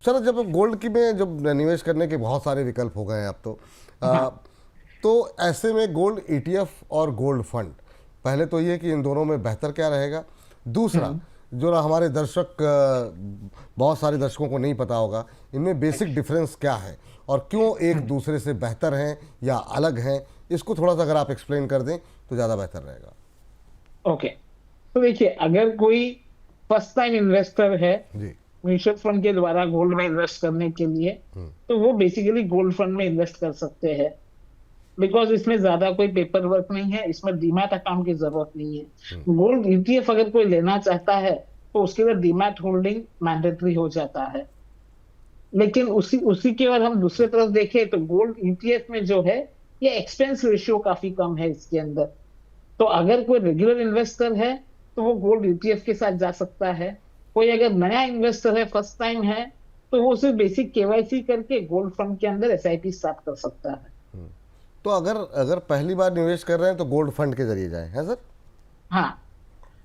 Sir जब gold की में जब निवेश करने के बहुत सारे विकल्प हो गए हैं अब तो तो ऐसे में गोल्ड ईटीएफ और गोल्ड फंड, पहले तो ये कि इन दोनों में बेहतर क्या रहेगा। दूसरा, जो ना हमारे दर्शक बहुत सारे दर्शकों को नहीं पता होगा, इनमें बेसिक डिफरेंस क्या है और क्यों एक दूसरे से बेहतर हैं या अलग हैं, इसको थोड़ा सा अगर आप एक्सप्लेन कर दें तो ज़्यादा बेहतर रहेगा। ओके, तो देखिए, अगर कोई फर्स्ट टाइम इन्वेस्टर है जी। म्यूचुअल फंड के द्वारा गोल्ड में इन्वेस्ट करने के लिए, तो वो बेसिकली गोल्ड फंड में इन्वेस्ट कर सकते हैं। बिकॉज इसमें ज्यादा कोई पेपर वर्क नहीं है, इसमें डीमैट अकाउंट की जरूरत नहीं है। गोल्ड ईटीएफ अगर कोई लेना चाहता है तो उसके लिए डीमैट होल्डिंग मैंडेटरी हो जाता है। लेकिन उसी उसी के बाद हम दूसरी तरफ देखें तो गोल्ड ईटीएफ में जो है, ये एक्सपेंस रेशियो काफी कम है इसके अंदर। तो अगर कोई रेगुलर इन्वेस्टर है तो वो गोल्ड ईटीएफ के साथ जा सकता है। कोई अगर नया इन्वेस्टर है, फर्स्ट टाइम है, तो वो सिर्फ बेसिक केवाईसी करके गोल्ड फंड के अंदर एसआईपी स्टार्ट कर सकता है। तो अगर अगर पहली बार निवेश कर रहे हैं तो गोल्ड फंड के जरिए जाएं, है सर? हाँ,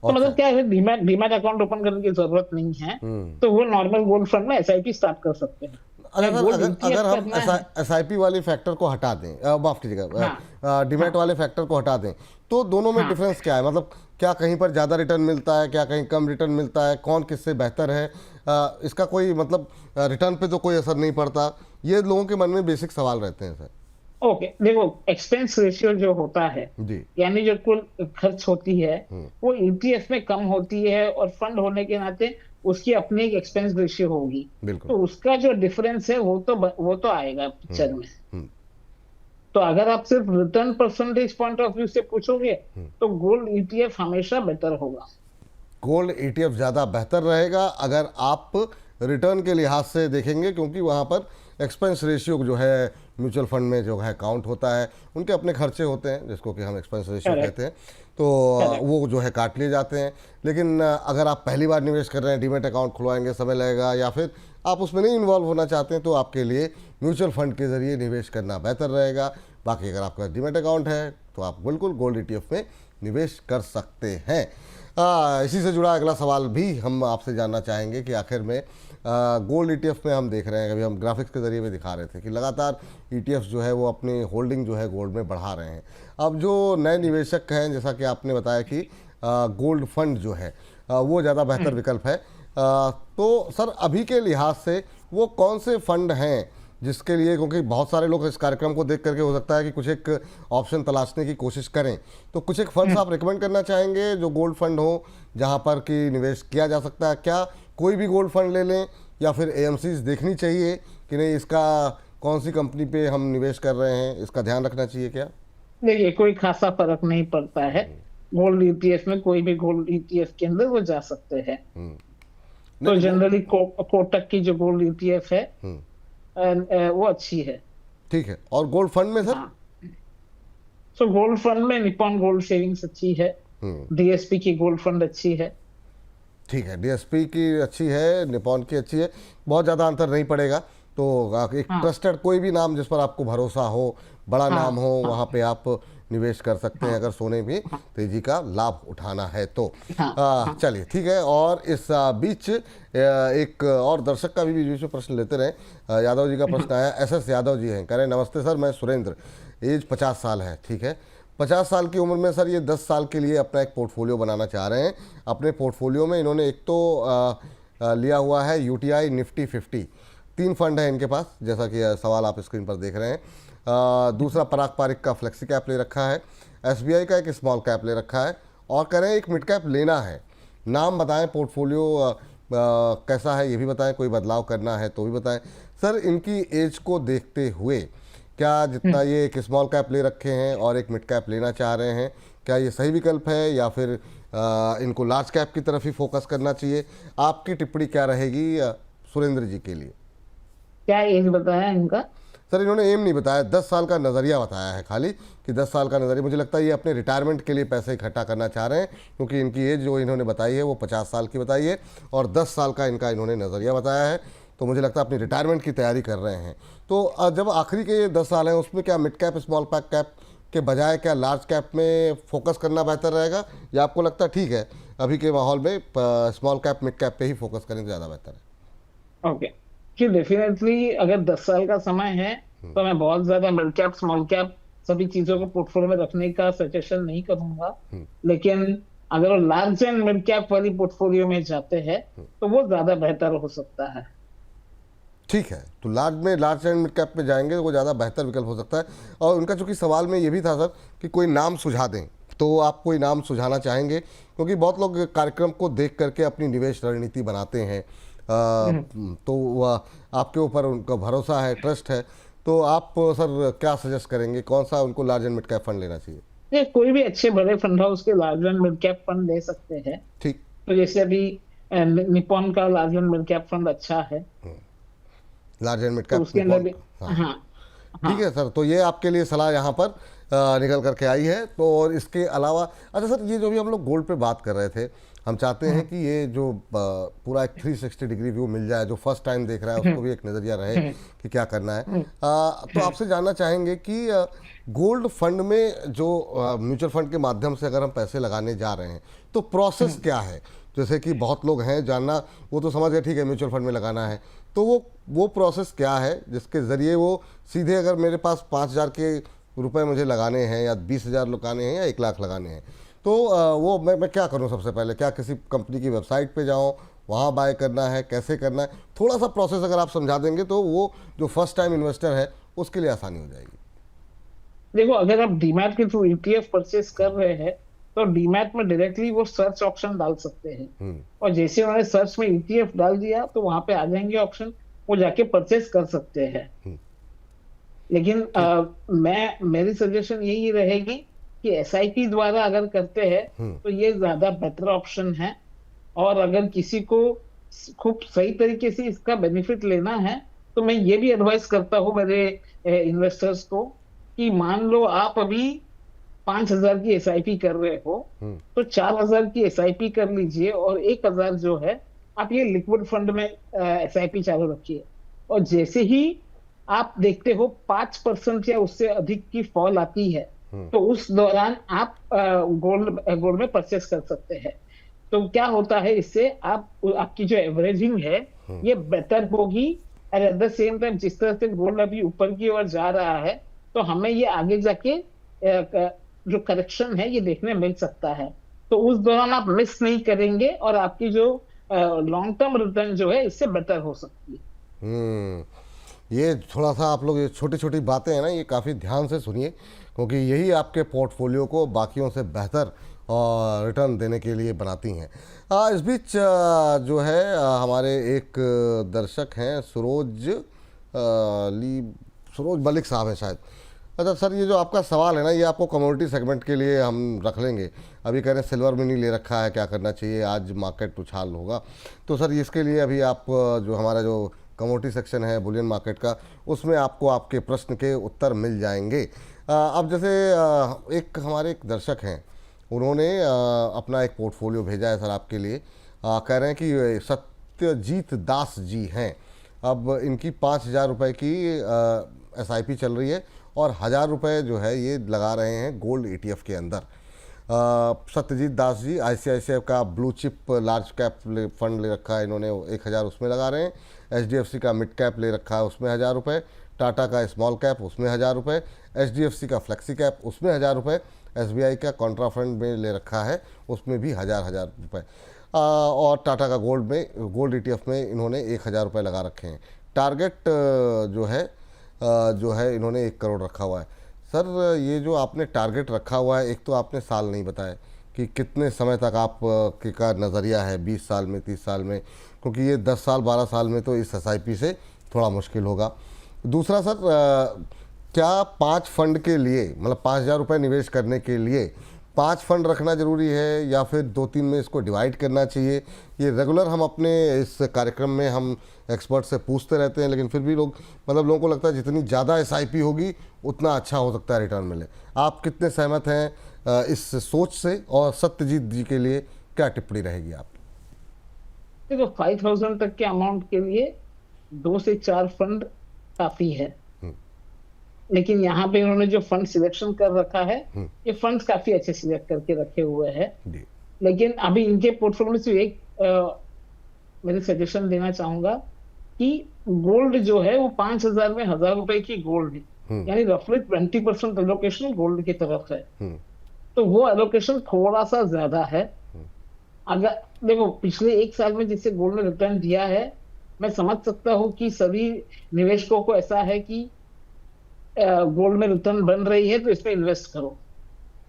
तो और क्या मतलब है? क्या है, डीमैट डीमैट अकाउंट ओपन करने की जरूरत नहीं है। तो वो नॉर्मल गोल्ड फंड में एसआईपी स्टार्ट कर सकते हैं। या अगर गोल्ड अगर अगर ईटीएफ हम करना है। एसआईपी वाले फैक्टर को हटा दें, माफ कीजिएगा, हाँ, डिमेट हाँ, वाले फैक्टर को हटा दें, तो दोनों में हाँ। डिफरेंस क्या है? मतलब क्या कहीं पर ज़्यादा रिटर्न मिलता है, क्या कहीं कम रिटर्न मिलता है, कौन किससे बेहतर है? इसका कोई मतलब रिटर्न पे तो कोई असर नहीं पड़ता, ये लोगों के मन में बेसिक सवाल रहते हैं सर। ओके, देखो, एक्सपेंस रेशियो जो होता है, जी। यानी जो कुल खर्च होती है, वो ईटीएफ में कम होती है, और फंड होने के नाते उसकी अपनी एक एक्सपेंस रेशियो होगी। बिल्कुल। तो उसका जो डिफरेंस है वो तो आएगा पिक्चर में। हम्म, तो अगर आप सिर्फ return percentage point of view से पूछोगे तो गोल्ड ईटीएफ हमेशा बेटर होगा। गोल्ड ईटीएफ ज़्यादा बेहतर रहेगा अगर आप रिटर्न के लिहाज से देखेंगे, क्योंकि वहाँ पर एक्सपेंस रेशियो जो है म्यूचुअल फंड में जो है काउंट होता है, उनके अपने खर्चे होते हैं जिसको कि हम एक्सपेंस रेशियो करेक्ट, कहते हैं, तो करेक्ट। वो जो है काट लिए जाते हैं। लेकिन अगर आप पहली बार निवेश कर रहे हैं, डीमेट अकाउंट खुलवाएंगे, समय लगेगा, या फिर आप उसमें नहीं इन्वॉल्व होना चाहते हैं, तो आपके लिए म्यूचुअल फंड के ज़रिए निवेश करना बेहतर रहेगा। बाकी अगर आपका डीमेट अकाउंट है तो आप बिल्कुल गोल्ड ईटीएफ में निवेश कर सकते हैं। इसी से जुड़ा अगला सवाल भी हम आपसे जानना चाहेंगे कि आखिर में गोल्ड ईटीएफ में हम देख रहे हैं, अभी हम ग्राफिक्स के ज़रिए में दिखा रहे थे कि लगातार ईटीएफ जो है वो अपनी होल्डिंग जो है गोल्ड में बढ़ा रहे हैं। अब जो नए निवेशक हैं, जैसा कि आपने बताया कि गोल्ड फंड जो है वो ज़्यादा बेहतर विकल्प है, तो सर अभी के लिहाज से वो कौन से फंड हैं जिसके लिए, क्योंकि बहुत सारे लोग इस कार्यक्रम को देख करके हो सकता है कि कुछ एक ऑप्शन तलाशने की कोशिश करें, तो कुछ एक फंड्स आप रिकमेंड करना चाहेंगे जो गोल्ड फंड हो जहां पर कि निवेश किया जा सकता है? क्या कोई भी गोल्ड फंड ले लें या फिर एएमसीज देखनी चाहिए कि नहीं, इसका कौन सी कंपनी पे हम निवेश कर रहे हैं इसका ध्यान रखना चाहिए क्या? देखिए, कोई खासा फर्क नहीं पड़ता है। गोल्ड ईटीएफ में कोई भी गोल्ड ईटीएफ के अंदर वो जा सकते हैं। तो नहीं जनरली कोटक की जो गोल्ड ईटीएफ है, वो अच्छी है। ठीक है। और गोल्ड फंड में सर? हाँ, सो गोल्ड फंड में निप्पॉन गोल्ड सेविंग्स अच्छी है। डीएसपी की गोल्ड फंड अच्छी है। ठीक है, डीएसपी की अच्छी है, निपॉन की अच्छी है, बहुत ज़्यादा अंतर नहीं पड़ेगा। तो एक हाँ, ट्रस्टेड कोई भी नाम जिस पर आपको भरोसा हो, बड़ा नाम हाँ, हो, हाँ, वहाँ पे आप निवेश कर सकते हैं हाँ, अगर सोने में तेजी का लाभ उठाना है तो। हाँ, हाँ। चलिए ठीक है। और इस बीच एक और दर्शक का भी बीच बीच में प्रश्न लेते रहे। यादव जी का प्रश्न आया, एसएस यादव जी हैं, कह रहे हैं नमस्ते सर, मैं सुरेंद्र, एज 50 साल है। ठीक है, 50 साल की उम्र में सर ये 10 साल के लिए अपना एक पोर्टफोलियो बनाना चाह रहे हैं। अपने पोर्टफोलियो में इन्होंने एक तो लिया हुआ है यूटीआई निफ्टी 50, 3 फंड है इनके पास, जैसा कि सवाल आप स्क्रीन पर देख रहे हैं। दूसरा पराग पारिक का फ्लेक्सी कैप ले रखा है, एसबीआई का एक स्मॉल कैप ले रखा है, और कह रहे हैं एक मिड कैप लेना है। नाम बताएं, पोर्टफोलियो कैसा है ये भी बताएं, कोई बदलाव करना है तो भी बताएं। सर इनकी एज को देखते हुए क्या जितना ये एक स्मॉल कैप ले रखे हैं और एक मिड कैप लेना चाह रहे हैं, क्या ये सही विकल्प है या फिर इनको लार्ज कैप की तरफ ही फोकस करना चाहिए? आपकी टिप्पणी क्या रहेगी सुरेंद्र जी के लिए? क्या एज बताया इनका? सर इन्होंने एम नहीं बताया, 10 साल का नज़रिया बताया है खाली, कि 10 साल का नज़रिया। मुझे लगता है ये अपने रिटायरमेंट के लिए पैसे इकट्ठा करना चाह रहे हैं, क्योंकि इनकी एज जो इन्होंने बताई है वो 50 साल की बताई है और 10 साल का इनका इन्होंने नज़रिया बताया है। तो मुझे लगता है अपनी रिटायरमेंट की तैयारी कर रहे हैं। तो जब आखिरी के ये 10 साल हैं उसमें क्या मिड कैप स्मॉल कैप के बजाय क्या लार्ज कैप में फोकस करना बेहतर रहेगा, या आपको लगता है ठीक है अभी के माहौल में स्मॉल कैप मिड कैप पे ही फोकस करें तो ज़्यादा बेहतर है? ओके, कि डेफिनेटली अगर 10 साल का समय है तो मैं बहुत ज्यादा मिड कैप स्मॉल कैप सभी चीजों को पोर्टफोलियो में रखने का सजेशन नहीं करूंगा। लेकिन अगर वो लार्ज एंड मिड कैप वाली पोर्टफोलियो में जाते हैं तो वो ज्यादा बेहतर हो सकता है। ठीक है, तो लार्ज एंड मिड कैप में जाएंगे तो वो ज़्यादा बेहतर विकल्प हो सकता है। और उनका चूंकि सवाल में ये भी था सर कि कोई नाम सुझा दें, तो आप कोई नाम सुझाना चाहेंगे? क्योंकि बहुत लोग कार्यक्रम को देख करके अपनी निवेश रणनीति बनाते हैं, तो आपके ऊपर उनका भरोसा है, ट्रस्ट है, तो आप सर क्या सजेस्ट करेंगे, कौन सा उनको large and mid cap fund लेना चाहिए? ये कोई भी अच्छे बड़े फंड हाउस के large and mid cap fund ले सकते हैं। ठीक। तो जैसे अभी निप्पॉन का large and mid cap fund अच्छा है, लार्ज एंड मिड तो कैप उसके अंदर भी। हाँ, हाँ हाँ। ठीक है सर, तो ये आपके लिए सलाह यहाँ पर निकल करके आई है। तो और इसके अलावा अच्छा सर, ये जो भी हम लोग गोल्ड पे बात कर रहे थे, हम चाहते हैं कि ये जो पूरा एक 360 डिग्री व्यू मिल जाए, जो फर्स्ट टाइम देख रहा है उसको भी एक नज़रिया रहे कि क्या करना है। तो आपसे जानना चाहेंगे कि गोल्ड फंड में जो म्यूचुअल फंड के माध्यम से अगर हम पैसे लगाने जा रहे हैं तो प्रोसेस क्या है? जैसे कि बहुत लोग हैं जानना, वो तो समझ गए ठीक है म्यूचुअल फंड में लगाना है, तो वो प्रोसेस क्या है जिसके ज़रिए वो सीधे, अगर मेरे पास 5,000 के रुपए मुझे लगाने हैं या 20,000 लगाने हैं या 1 लाख लगाने हैं, तो वो मैं क्या करूं? सबसे पहले क्या किसी कंपनी की वेबसाइट पे जाऊं, वहां बाय करना है, कैसे करना है? थोड़ा सा प्रोसेस अगर आप समझा देंगे तो वो जो फर्स्ट टाइम इन्वेस्टर है उसके लिए आसानी हो जाएगी। देखो, अगर आप डीमैट के थ्रू ईटीएफ परचेस कर रहे हैं तो डीमैट में डायरेक्टली वो सर्च ऑप्शन डाल सकते हैं, और जैसे उन्होंने सर्च में ईटीएफ डाल दिया तो वहां पे आ जाएंगे ऑप्शन, वो जाके परचेस कर सकते हैं। लेकिन मेरी सजेशन यही रहेगी कि एसआईपी द्वारा अगर करते हैं तो ये ज्यादा बेटर ऑप्शन है। और अगर किसी को खूब सही तरीके से इसका बेनिफिट लेना है तो मैं ये भी एडवाइस करता हूँ मेरे इन्वेस्टर्स को कि मान लो आप अभी 5,000 की एसआईपी कर रहे हो, तो 4,000 की एसआईपी कर लीजिए और 1,000 जो है आप ये लिक्विड फंड में एसआईपी चालू रखिए। और जैसे ही आप देखते हो 5% या उससे अधिक की फॉल आती है तो उस दौरान आप गोल्ड में परचेस कर सकते हैं। तो क्या होता है, इससे आपकी जो एवरेजिंग है ये बेटर होगी। और एट द सेम टाइम जिस तरह से गोल्ड अभी ऊपर की ओर जा रहा है तो हमें ये आगे जाके जो करेक्शन है ये देखने मिल सकता है, तो उस दौरान आप मिस नहीं करेंगे और आपकी जो लॉन्ग टर्म रिटर्न जो है इससे बेटर हो सकती है। ये थोड़ा सा आप लोग ये छोटी छोटी बातें हैं ना, ये काफ़ी ध्यान से सुनिए, क्योंकि यही आपके पोर्टफोलियो को बाकियों से बेहतर और रिटर्न देने के लिए बनाती हैं। इस बीच जो है हमारे एक दर्शक हैं सरोज मलिक साहब हैं शायद। अच्छा सर, ये जो आपका सवाल है ना, ये आपको कमोडिटी सेगमेंट के लिए हम रख लेंगे। अभी कह रहे हैं सिल्वर में नहीं ले रखा है, क्या करना चाहिए, आज मार्केट उछाल होगा। तो सर इसके लिए अभी आप जो हमारा जो कमोडिटी सेक्शन है बुलियन मार्केट का, उसमें आपको आपके प्रश्न के उत्तर मिल जाएंगे। अब जैसे हमारे एक दर्शक हैं, उन्होंने अपना एक पोर्टफोलियो भेजा है सर आपके लिए। कह रहे हैं कि सत्यजीत दास जी हैं, अब इनकी 5,000 रुपये की एसआईपी चल रही है और 1,000 रुपये जो है ये लगा रहे हैं गोल्ड ईटीएफ के अंदर। सत्यजीत दास जी आईसीआईसीआई का blue chip large cap fund ले रखा है इन्होंने, 1,000 उसमें लगा रहे हैं। एचडीएफसी का मिड कैप ले रखा है, उसमें 1,000 रुपये। टाटा का स्मॉल कैप, उसमें 1,000 रुपये। एचडीएफसी का फ्लेक्सी कैप, उसमें 1,000 रुपये। एसबीआई का कॉन्ट्रा फंड में ले रखा है, उसमें भी 1,000 रुपये। और टाटा का गोल्ड ईटीएफ में इन्होंने 1,000 रुपये लगा रखे हैं। टारगेट जो है इन्होंने 1 करोड़ रखा हुआ है। सर ये जो आपने टारगेट रखा हुआ है, एक तो आपने साल नहीं बताया कि कितने समय तक आप का नज़रिया है, 20 साल में, 30 साल में, क्योंकि ये 10 साल 12 साल में तो इस एसआईपी से थोड़ा मुश्किल होगा। दूसरा सर, क्या 5 फंड के लिए, मतलब 5,000 रुपये निवेश करने के लिए 5 फंड रखना ज़रूरी है या फिर 2-3 में इसको डिवाइड करना चाहिए? ये रेगुलर हम अपने इस कार्यक्रम में हम एक्सपर्ट से पूछते रहते हैं, लेकिन फिर भी लोगों को लगता है जितनी ज़्यादा एसआईपी होगी उतना अच्छा हो सकता है रिटर्न मिले। आप कितने सहमत हैं इस सोच से, और सत्यजीत जी के लिए क्या टिप्पणी रहेगी आप? देखो, 5,000 तक के अमाउंट के लिए 2 से 4 फंड काफी है। लेकिन यहाँ पे उन्होंने जो फंड सिलेक्शन कर रखा है, ये फंड्स काफी अच्छे सिलेक्ट करके रखे हुए हैं। लेकिन अभी इनके पोर्टफोलियो में से एक मेरे सजेशन देना चाहूंगा कि गोल्ड जो है वो 5,000 में 1,000 रुपए की गोल्ड है, यानी रफली 20% एलोकेशन गोल्ड की तरफ है। तो वो एलोकेशन थोड़ा सा ज्यादा है। अगर देखो पिछले 1 साल में जिससे गोल्ड ने रिटर्न दिया है, मैं समझ सकता हूँ कि सभी निवेशकों को ऐसा है कि गोल्ड में रिटर्न बन रही है तो इसमें इन्वेस्ट करो,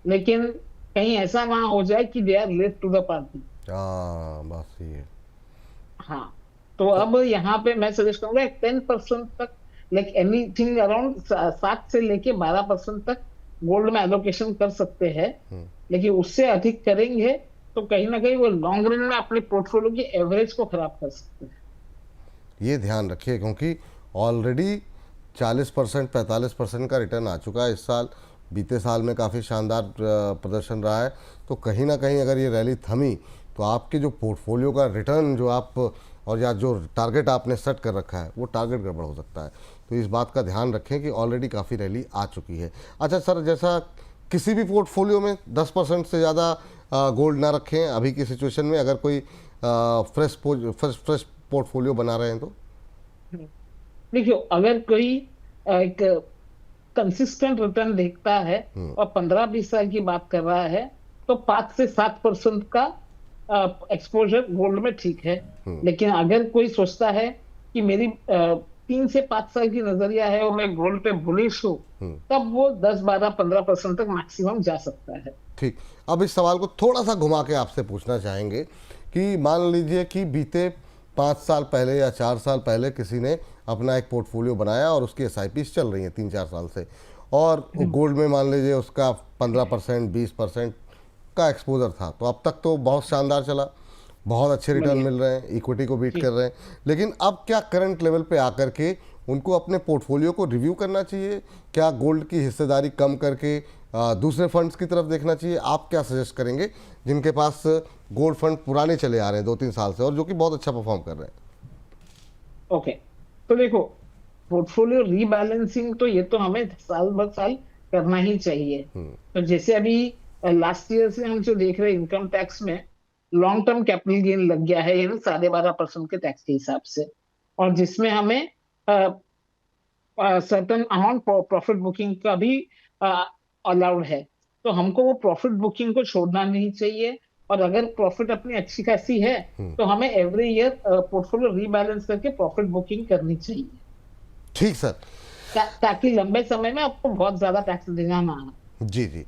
लेकिन कहीं ऐसा ना हो जाए कि they are late to the party. हाँ, बात सही है। हाँ, तो अब यहाँ पे मैं सजेस्ट करूंगा 10% तक, लाइक एनीथिंग अराउंड 7 से लेके 12% तक गोल्ड में एलोकेशन कर सकते हैं। लेकिन उससे अधिक करेंगे तो कहीं ना कहीं वो लॉन्ग रन में अपने पोर्टफोलियो की एवरेज को खराब कर सकते हैं। ये ध्यान रखिए क्योंकि ऑलरेडी 40% 45% का रिटर्न आ चुका है इस साल। बीते साल में काफ़ी शानदार प्रदर्शन रहा है। तो कहीं ना कहीं अगर ये रैली थमी तो आपके जो पोर्टफोलियो का रिटर्न जो आप और या जो टारगेट आपने सेट कर रखा है वो टारगेट गड़बड़ हो सकता है। तो इस बात का ध्यान रखें कि ऑलरेडी काफ़ी रैली आ चुकी है। अच्छा सर, जैसा किसी भी पोर्टफोलियो में 10% से ज़्यादा गोल्ड ना रखें अभी की सिचुएशन में, अगर कोई फ्रेश पोर्टफोलियो बना रहे हैं तो? देखियो, अगर कोई एक कंसिस्टेंट रिटर्न देखता है और 15-20 साल की बात कर रहा है तो 5 से 7% का एक्सपोजर गोल्ड में ठीक है। लेकिन अगर कोई सोचता है कि मेरी 3 से 5 साल की नजरिया है और मैं गोल्ड पे बुलिश हूँ, तब वो 10, 12, 15% तक मैक्सिमम जा सकता है। ठीक, अब इस सवाल को थोड़ा सा घुमा के आपसे पूछना चाहेंगे कि मान लीजिए कि बीते 5 साल पहले या 4 साल पहले किसी ने अपना एक पोर्टफोलियो बनाया और उसकी एसआईपीस चल रही हैं 3-4 साल से, और गोल्ड में मान लीजिए उसका 15% 20% का एक्सपोजर था, तो अब तक तो बहुत शानदार चला, बहुत अच्छे रिटर्न मिल रहे हैं, इक्विटी को बीट कर रहे हैं। लेकिन अब क्या करंट लेवल पे आकर के उनको अपने पोर्टफोलियो को रिव्यू करना चाहिए? क्या गोल्ड की हिस्सेदारी कम करके दूसरे फंड्स की तरफ देखना चाहिए? आप क्या सजेस्ट करेंगे जिनके पास गोल्ड फंड पुराने चले आ रहे हैं 2-3 साल से और जो कि बहुत अच्छा परफॉर्म कर रहे हैं? ओके, तो देखो, पोर्टफोलियो रीबैलेंसिंग तो ये तो हमें साल भर साल करना ही चाहिए। तो जैसे अभी लास्ट ईयर से हम जो देख रहे हैं इनकम टैक्स में लॉन्ग टर्म कैपिटल गेन लग गया है, यानी 12.5% के टैक्स के हिसाब से, और जिसमें हमें सर्टेन अमाउंट प्रॉफिट बुकिंग का भी अलाउड है। तो हमको वो प्रॉफिट बुकिंग को छोड़ना नहीं चाहिए, और अगर प्रॉफिट अपनी अच्छी खासी है तो हमें एवरी ईयर पोर्टफोलियो रीबैलेंस करके प्रॉफिट बुकिंग करनी चाहिए। ठीक सर। ताकि लंबे समय में आपको बहुत ज्यादा टैक्स देना ना आए। जी जी।